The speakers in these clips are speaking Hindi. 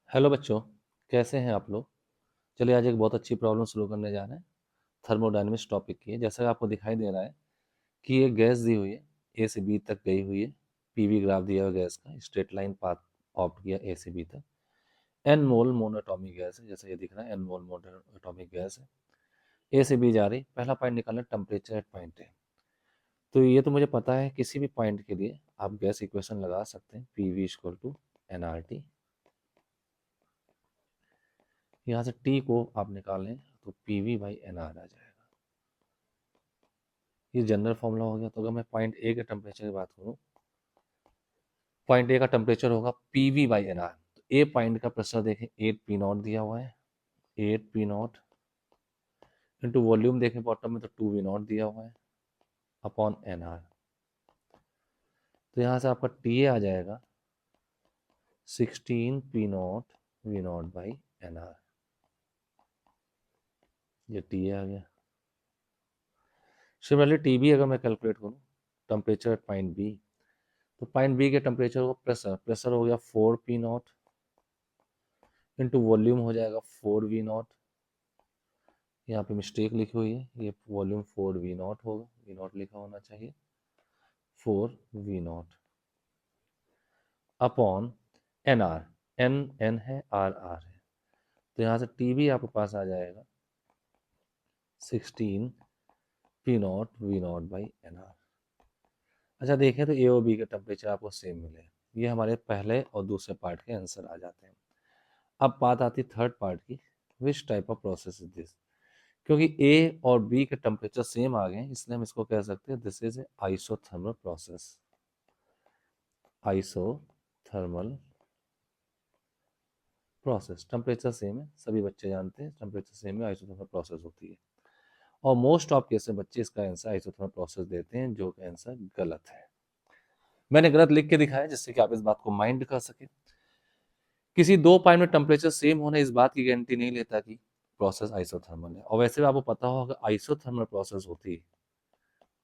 हेलो बच्चों, कैसे हैं आप लोग। चलिए आज एक बहुत अच्छी प्रॉब्लम शुरू करने जा रहे हैं। थर्मोडायनेमिक्स टॉपिक की है। जैसा कि आपको दिखाई दे रहा है कि ये गैस दी हुई है, ए से बी तक गई हुई है। पीवी ग्राफ दिया हुआ गैस का, स्ट्रेट लाइन पाथ ऑप्ट किया ए से बी तक। एन मोल मोनोटॉमिक गैस है, जैसा ये दिख रहा है एन मोल मोनोटॉमिक गैस है। ए से बी जा रही। पहला पॉइंट निकालना टेम्परेचर एट पॉइंट है। तो ये तो मुझे पता है, किसी भी पॉइंट के लिए आप गैस इक्वेशन लगा सकते हैं, P V equal to N R T. यहाँ से टी को आप निकालें तो P V by N R आ जाएगा। ये जनरल फॉर्मूला हो गया। तो अगर मैं पॉइंट ए के टेम्परेचर की बात करूँ, पॉइंट ए का टेम्परेचर होगा P V by N R. तो ए पॉइंट का प्रेशर देखें, 8 P0 दिया हुआ है। 8 P0 इंटू वॉल्यूम देखें बॉटम में, तो 2 V0 दिया हुआ है अपॉन एन आर। तो यहाँ से आपका टी ए आ जाएगा 16 P0 V0 by N R. ये टी ए आ गया। सिमिलरली टी बी अगर मैं कैलकुलेट करूँ, टेम्परेचर एट पॉइंट बी, तो पॉइंट बी के टेम्परेचर को प्रेशर हो गया 4 P0 इंटू वॉल्यूम हो जाएगा 4 V0। यहाँ पे मिस्टेक लिखी हुई है, ये वॉल्यूम 4 V0 होगा, V0 लिखा होना चाहिए, 4 V0 upon N R. N N है, आर आर है। तो यहाँ से टी बी आपके पास आ जाएगा 16 P0 V0 by N are. अच्छा देखें तो ए और बी के टेम्परेचर आपको सेम मिले। ये हमारे पहले और दूसरे पार्ट के आंसर आ जाते हैं। अब बात आती थर्ड पार्ट की, which type of process is this. क्योंकि ए और बी के टेम्परेचर सेम आ गए, इसलिए हम इसको कह सकते हैं this is a isothermal process. Isothermal process, temperature same है, सभी बच्चे जानते हैं टेम्परेचर सेम है, आइसोथर्मल प्रोसेस होती है। और मोस्ट ऑफ केस में बच्चे इसका आंसर आइसोथर्मल प्रोसेस देते हैं, जो कि आंसर गलत है। मैंने गलत लिख के दिखाया जिससे कि आप इस बात को माइंड कर सके। किसी दो पॉइंट में टेम्परेचर सेम होना इस बात की गारंटी नहीं लेता कि प्रोसेस आइसोथर्मल है। और वैसे भी आपको पता होगा आइसोथर्मल प्रोसेस होती है,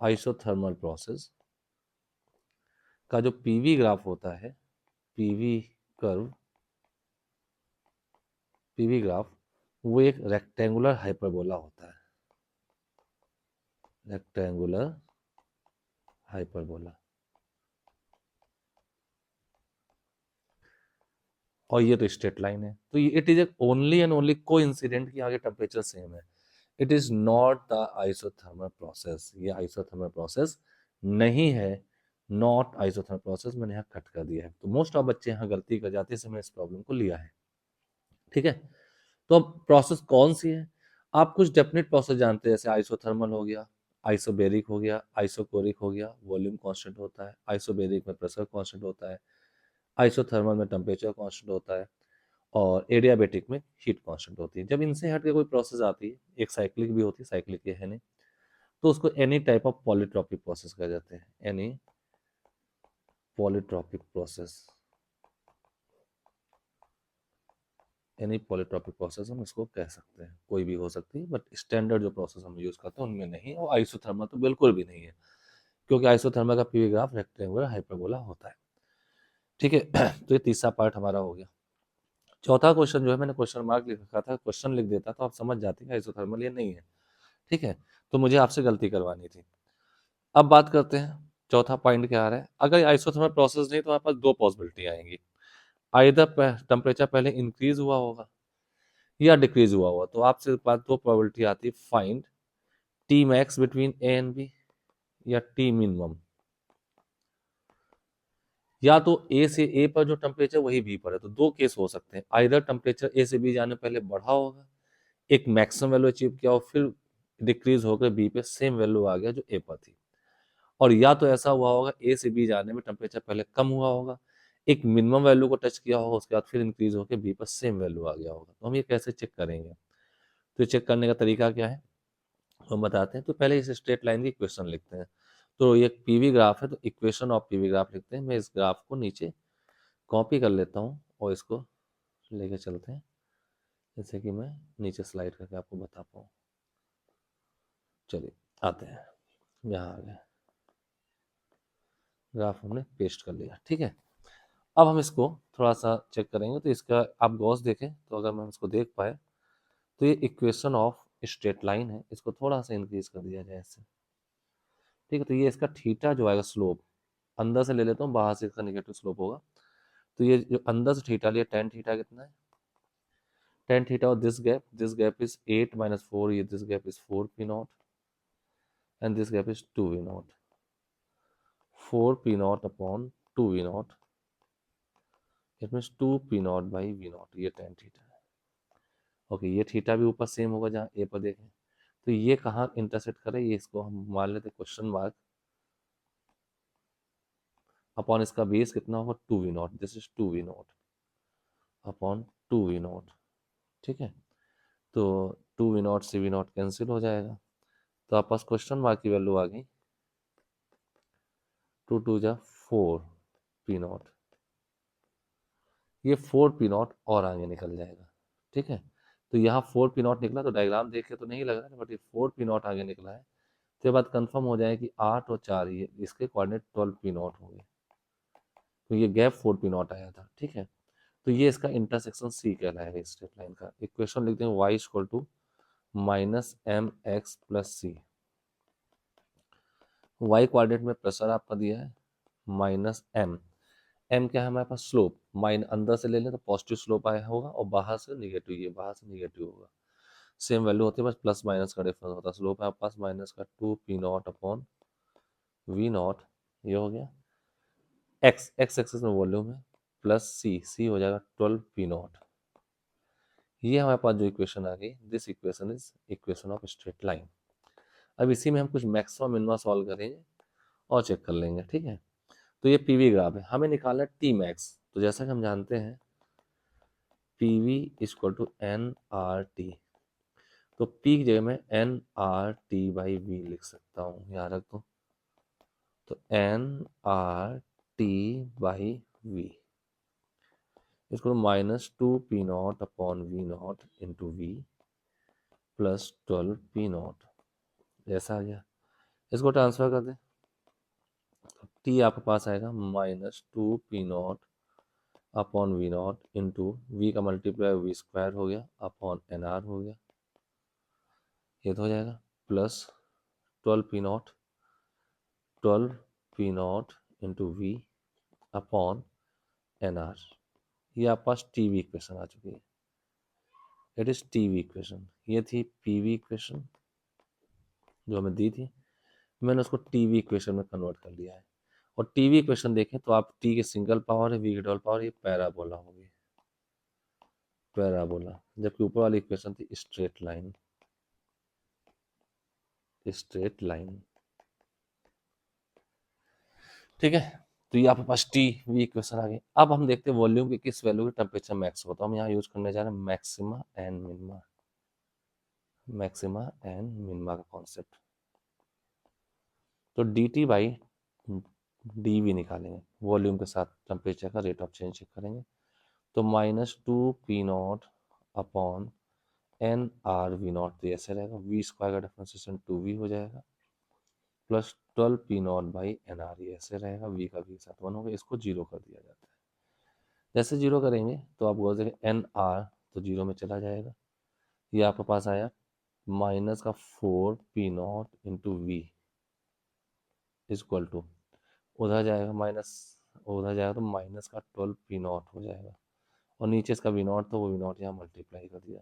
आइसोथर्मल प्रोसेस का जो पीवी ग्राफ होता है, पीवी कर्व, पीवी ग्राफ, वो एक रेक्टेंगुलर हाइपरबोला होता है, रेक्टेंगुलर हाइपरबोला। और ये तो स्ट्रेट लाइन है। तो it is only and only को इंसिडेंट कि आगे टेम्परेचर सेम है। It is not the isothermal process. ये आइसोथर्मल प्रोसेस नहीं है, नॉट आइसोथर्मल प्रोसेस। मैंने यहाँ कट कर दिया है। तो मोस्ट ऑफ बच्चे यहाँ गलती कर जाते हैं, इसलिए मैंने इस प्रॉब्लम को लिया है। ठीक है, तो अब प्रोसेस कौन सी है। आप कुछ डेफिनेट प्रोसेस जानते हैं, जैसे आइसोथर्मल हो गया, आइसोबेरिक हो गया, आइसोकोरिक हो गया, वॉल्यूम कांस्टेंट होता है, आइसोबेरिक में प्रेशर कांस्टेंट होता है, आइसोथर्मल में टेम्परेचर कांस्टेंट होता है, और एडियाबेटिक में हीट कांस्टेंट होती है। जब इनसे हट के कोई प्रोसेस आती है, एक साइक्लिक भी होती है, साइक्लिक ये है नहीं, तो उसको any type of polytropic process कह जाते हैं। Any polytropic process, any polytropic process हम इसको कह सकते हैं। कोई भी हो सकती है, बट स्टैंडर्ड जो प्रोसेस हम यूज करते हैं उनमें नहीं। और आइसोथर्मल तो बिल्कुल भी नहीं है, क्योंकि आइसोथर्मल का पीवी ग्राफ रेक्टेंगुलर हाइपरबोला होता है। ठीक है, तो ये तीसरा पार्ट हमारा हो गया। चौथा क्वेश्चन जो है, मैंने क्वेश्चन मार्क लिख रखा था, क्वेश्चन लिख देता तो आप समझ जाते हैं आइसोथर्मल ये नहीं है। ठीक है, तो मुझे आपसे गलती करवानी थी। अब बात करते हैं चौथा पॉइंट क्या आ रहा है। अगर आइसोथर्मल प्रोसेस नहीं, तो हमारे पास दो पॉसिबिलिटी आएंगी। आइदर टेम्परेचर पहले इंक्रीज हुआ होगा या डिक्रीज हुआ होगा। तो आपसे पास दो प्रोबेबिलिटी आती है, find T max between A and B या टी मिनिमम। या तो ए से ए पर जो टेम्परेचर वही बी पर है। तो दो केस हो सकते हैं, आइदर टेम्परेचर ए से बी जाने पहले बढ़ा होगा, एक मैक्सिमम वैल्यू अचीव किया, और फिर डिक्रीज होकर बी पे सेम वैल्यू आ गया जो ए पर थी। और या तो ऐसा हुआ होगा, ए से बी जाने में टेम्परेचर पहले कम हुआ होगा, एक मिनिमम वैल्यू को टच किया होगा, उसके बाद फिर इंक्रीज होकर बी पर सेम वैल्यू आ गया होगा। तो हम ये कैसे चेक करेंगे। तो चेक करने का तरीका क्या है, हम बताते हैं। तो पहले इस स्ट्रेट लाइन की इक्वेशन लिखते हैं। तो ये पीवी ग्राफ है, तो इक्वेशन ऑफ पीवी ग्राफ लिखते हैं। मैं इस ग्राफ को नीचे कॉपी कर लेता हूँ और इसको लेके चलते हैं, जैसे कि मैं नीचे स्लाइड करके आपको बता पाऊँ। चलिए आते हैं, यहाँ आ गए, ग्राफ हमने पेस्ट कर लिया। ठीक है, अब हम इसको थोड़ा सा चेक करेंगे। तो इसका आप गॉस देखें तो अगर हम इसको देख पाए तो ये इक्वेशन ऑफ स्ट्रेट लाइन है, इसको थोड़ा सा इंक्रीज कर दिया जाए इससे। ठीक है, तो ये इसका थीटा जो आएगा स्लोप, अंदर से ले लेता हूँ, बाहर से इसका निगेटिव स्लोप होगा। तो ये जो अंदर से थीटा लिया, टेन थीटा कितना है, टेन थीटा और दिस गैप इज 8 - 4, ये this gap is 4 P naught and this gap is 2 V naught, 4 P not upon 2 V naught, it means 2 P naught by V naught, ये टेन थीटा है। ओके, ये थीटा भी ऊपर सेम होगा जहाँ ए पर देखें। तो ये कहाँ इंटरसेक्ट करे, ये इसको हम मान लेते क्वेश्चन मार्क अपॉन इसका बेस कितना होगा 2 V naught, this is 2 V naught upon 2 V naught. ठीक है, तो 2 वी नॉट से वी नॉट कैंसिल हो जाएगा, तो आप पास क्वेश्चन मार्क की वैल्यू आ गई 2 2 जा 4 पी नॉट, ये 4 पी नॉट और आगे निकल जाएगा। ठीक है, तो यहाँ 4 पी नॉट निकला, तो डायग्राम देख के तो नहीं लग रहा है, बट ये 4 पी नॉट आगे निकला है। तो ये बात कंफर्म हो जाए कि 8 और 4 ये इसके कोऑर्डिनेट 12 पी नॉट होंगे, तो ये गैप 4 पी नॉट आया था। ठीक है, तो ये इसका इंटरसेक्शन सी कहलाएगा स्ट्रेट लाइन का। इक्वेशन लिखते हैं y equal to minus M X plus C. Y coordinate में प्रेशर आपका दिया है माइनस एम, एम क्या है हमारे पास स्लोप, माइन अंदर से ले लें तो पॉजिटिव स्लोप आया होगा और बाहर से निगेटिव, ये बाहर से निगेटिव होगा, सेम वैल्यू होती है, बस प्लस माइनस का डिफरेंस होता है। स्लोप है आपके पास माइनस का 2 P not upon V naught, ये हो गया एक्स, एक्स एक्सिस में वॉल्यूम है, प्लस सी, सी हो जाएगा 12 पी नॉट। ये हमारे पास जो इक्वेशन आ गई, this equation is equation of straight line. अब इसी में हम कुछ मैक्सिमम मिनिमम सॉल्व करेंगे और चेक कर लेंगे। ठीक है, तो ये पीवी ग्राफ है, हमें निकालना है टी मैक्स। तो जैसा कि हम जानते हैं PV equal to N R T, तो पी की जगह में N R T by V लिख सकता हूँ, यहाँ रख दो, तो N R T by V इसको minus 2 P not upon V not into V plus 12 P not, ऐसा आ गया। इसको ट्रांसफर कर दें, टी आपके पास आएगा minus 2 P not upon V not into V का मल्टीप्लाई वी स्क्वायर हो गया अपॉन एन आर हो गया, ये तो हो जाएगा plus 12 P naught, 12 P naught into V upon N R. ये आपके पास टी वी इक्वेशन आ चुकी है, it is T V equation. ये थी पी वी इक्वेशन जो हमें दी थी, मैंने उसको टी वी इक्वेशन में कन्वर्ट कर लिया है। और टी वी इक्वेशन देखें तो आप टी के सिंगल पावर है, वी के डबल पावर, ये पैराबोला होगी, पैराबोला, जबकि ऊपर वाली इक्वेशन थी स्ट्रेट लाइन, स्ट्रेट लाइन। ठीक है, तो ये आपके पास टी वी इक्वेशन आ गई। अब हम देखते हैं वॉल्यूम के किस वैल्यू के टेम्परेचर मैक्स होता है। हम यहाँ यूज करने जा रहे हैं maxima and minima, maxima and minima का कॉन्सेप्ट। तो D T by D V निकालेंगे, वॉल्यूम के साथ टेम्परेचर का रेट ऑफ चेंज चेक करेंगे। तो minus 2 P not upon N R V naught, तो ऐसे रहेगा, वी स्क्वायर का डिफरेंशिएशन 2v हो जाएगा plus 12 P naught by N R, ये ऐसे रहेगा, वी का वी के साथ 1 होगा, इसको जीरो कर दिया जाता है। जैसे जीरो करेंगे तो आप गौर देखें एन आर तो जीरो में चला जाएगा, ये आपके पास आया माइनस का 4 P naught into V equal to, उधर जाएगा माइनस, उधर जाएगा तो माइनस का 12 पी नॉट हो जाएगा, और नीचे इसका वी नॉट तो वो वी नॉट यहाँ मल्टीप्लाई कर दिया,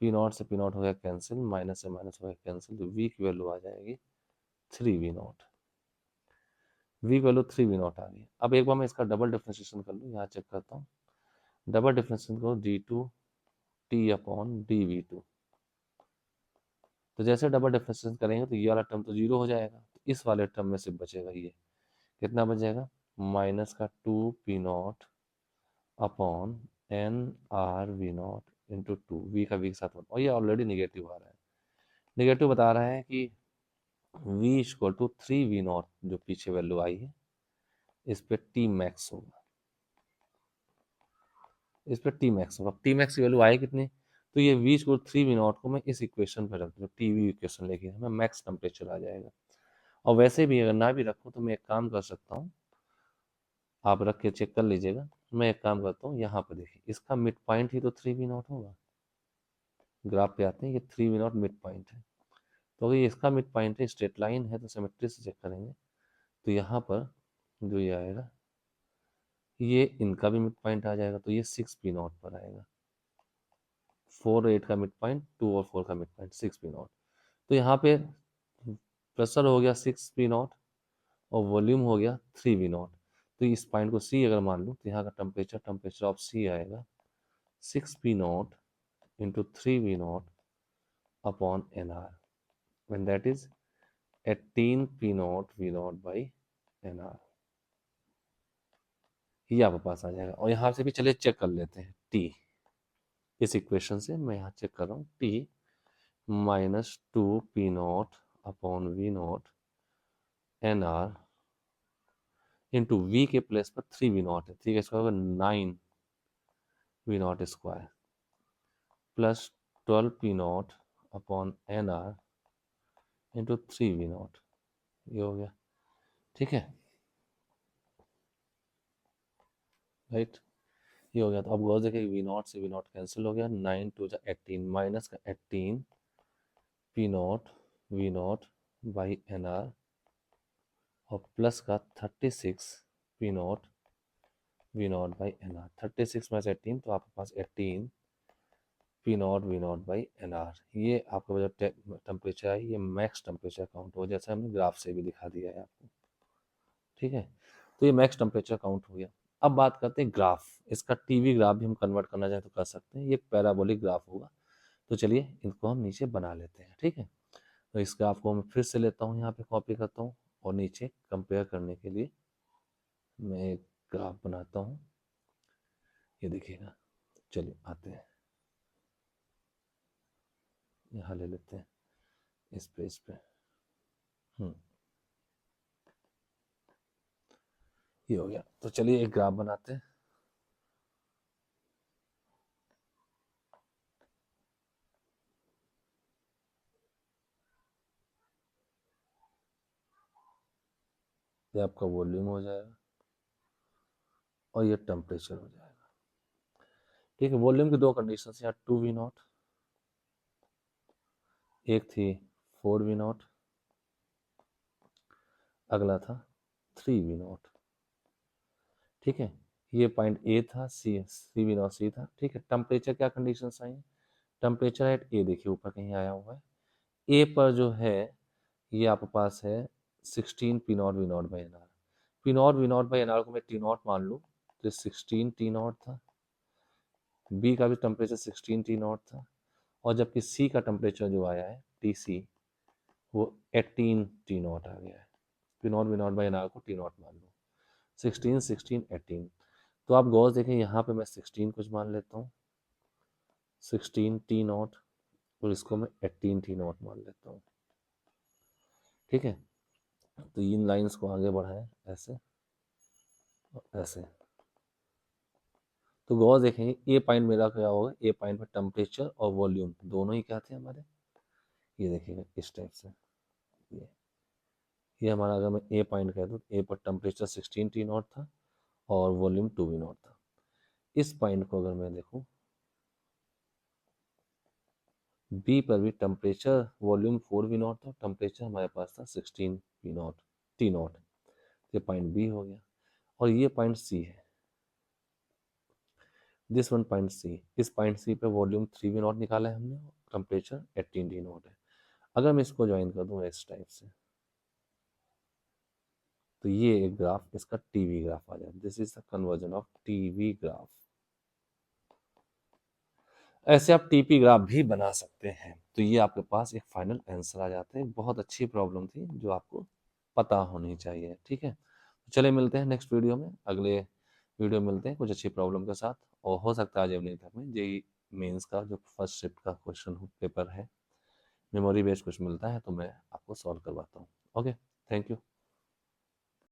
पी नॉट से पी नॉट हो गया कैंसिल, माइनस से माइनस हो गया कैंसिल, तो वी की वैल्यू आ जाएगी 3 वी नॉट, वी की वैल्यू 3 वी नॉट आ गई। अब एक बार मैं इसका डबल डिफ्रेंशिएशन कर लूँ, यहाँ चेक करता हूँ, डबल डिफ्रेंशिएशन करो D two T upon D V two, तो जैसे डबल डिफ्रेंशिएशन करेंगे तो ये वाला टर्म तो जीरो हो जाएगा, तो इस वाले टर्म में सिर्फ बचेगा ये, कितना बचेगा माइनस का 2 P not upon N R V not into 2, V का वी के साथ, और ये ऑलरेडी निगेटिव आ रहा है, निगेटिव बता रहा है कि v equal to 3 V naught जो पीछे वैल्यू आई है इस पे टी मैक्स होगा, इस पे टी मैक्स होगा। टी मैक्स की वैल्यू आई कितनी, तो ये v इक्वल 3 वी नॉट को मैं इस इक्वेशन पे रख दूँ, टी वी इक्वेशन लेके हमें मैक्स टेम्परेचर आ जाएगा। और वैसे भी अगर ना भी रखूँ तो मैं एक काम कर सकता हूँ, आप रख के चेक कर लीजिएगा। मैं एक काम करता हूँ, यहाँ पर देखिए इसका मिड पॉइंट ही तो 3v0 होगा। ग्राफ पे आते हैं, ये 3v0 मिड पॉइंट है, तो अगर ये इसका मिड पॉइंट है, स्ट्रेट लाइन है, तो सिमेट्री से चेक करेंगे तो यहाँ पर जो ये आएगा ये इनका भी मिड पॉइंट आ जाएगा, तो ये 6p0 पर आएगा। 4 8 का मिड पॉइंट, 2 और 4 का मिड पॉइंट 6p0। तो यहाँ पे प्रेशर हो गया 6p0 और वॉल्यूम हो गया 3v0। तो इस पॉइंट को सी अगर मान लूँ तो यहाँ का टेम्परेचर ऑफ सी आएगा 6p0 into 3v0 upon nr, when that is 18p0 v0 by nr। ये आपके पास आ जाएगा। और यहाँ से भी चलिए चेक कर लेते हैं टी, इस इक्वेशन से मैं यहाँ चेक कर रहा हूँ T -2p0 upon v0 nr into V के प्लेस पर 3v0 है, ठीक है, इसका होगा 9v0 square plus 12p0 upon nr into 3v0। ये हो गया, ठीक है, राइट। ये हो गया। तो अब गौर देखिए v0 से v0 कैंसिल हो गया, 9 2 18 माइनस का 18p0 v0 बाई nr और प्लस का 36p0 v0 by nr। 36 minus 18 तो आपके पास 18p0 v0 बाई nr। ये आपका जो टेम्परेचर है ये मैक्स टेम्परेचर काउंट हो, जैसे हमने ग्राफ से भी दिखा दिया है आपको, ठीक है। तो ये मैक्स टेम्परेचर काउंट हो गया। अब बात करते हैं ग्राफ, इसका टीवी ग्राफ भी हम कन्वर्ट करना चाहे तो कर सकते हैं, ये पैराबोलिक ग्राफ होगा। तो चलिए इनको हम नीचे बना लेते हैं, ठीक है। तो इस ग्राफ को मैं फिर से लेता हूँ, यहाँ पे कॉपी करता हूँ और नीचे कंपेयर करने के लिए मैं एक ग्राफ बनाता हूँ, ये देखिएगा। चलिए आते हैं, यहाँ ले लेते हैं इस पेज पे। ये हो गया। तो चलिए एक ग्राफ बनाते हैं। ये आपका वॉल्यूम हो जाएगा और ये टेम्परेचर हो जाएगा, ठीक है। वॉल्यूम की दो कंडीशन यहाँ 2v0, एक थी 4v0, अगला था 3v0, ठीक है। ये पॉइंट ए था, सी 3v0 सी था, ठीक है। टेम्परेचर क्या कंडीशन आई, टेम्परेचर एट ए देखिए ऊपर कहीं आया हुआ है, ए पर जो है ये आपके पास है 16p0 v0 by nr। p0 v0 by nr को मैं t0 मान लूँ तो 16t0 था, बी का भी टेम्परेचर 16t0 था, और जबकि सी का टेम्परेचर जो आया है टीसी वो 18t0 आ गया है। p0 v0 बाई nr को t0 मान लो, 16 16 18। तो आप गौर देखें यहाँ पे मैं 16 कुछ मान लेता हूँ, 16t0, और इसको मैं 18t0 मान लेता हूँ, ठीक है। तो इन लाइंस को आगे बढ़ाएं ऐसे और ऐसे। तो गौर देखेंगे ए पॉइंट मेरा क्या होगा, ए पॉइंट में टेम्परेचर और वॉल्यूम दोनों ही क्या थे हमारे, ये देखिएगा इस टाइप से। ये हमारा, अगर मैं ए पॉइंट कह दूँ, ए पर टेम्परेचर 16t0 था और वॉल्यूम 2v0 था। इस पॉइंट को अगर मैं देखूँ, बी पर भी टेम्परेचर वॉल्यूम 4v0 था, टेम्परेचर हमारे पास था 16p0 t0। ये पॉइंट बी हो गया। और ये पॉइंट सी है, दिस वन पॉइंट सी। इस पॉइंट सी पे वॉल्यूम 3v0 निकाला है हमने, टेम्परेचर 18t0 है। अगर मैं इसको ज्वाइन कर दूँ इस टाइप से, तो ये एक ग्राफ, इसका टीवी ग्राफ आ जाए। This is the conversion of TV graph. ऐसे आप टीपी ग्राफ भी बना सकते हैं। तो ये आपके पास एक फाइनल आंसर आ जाता है। बहुत अच्छी प्रॉब्लम थी जो आपको पता होनी चाहिए, ठीक है। चले मिलते हैं नेक्स्ट वीडियो में, अगले वीडियो में मिलते हैं कुछ अच्छी प्रॉब्लम के साथ। और हो सकता है आज इवनिंग तक में जेई मेंस का जो फर्स्ट शिफ्ट का क्वेश्चन पेपर है, मेमोरी बेस्ड कुछ मिलता है तो मैं आपको सॉल्व करवाता हूँ। Okay, thank you.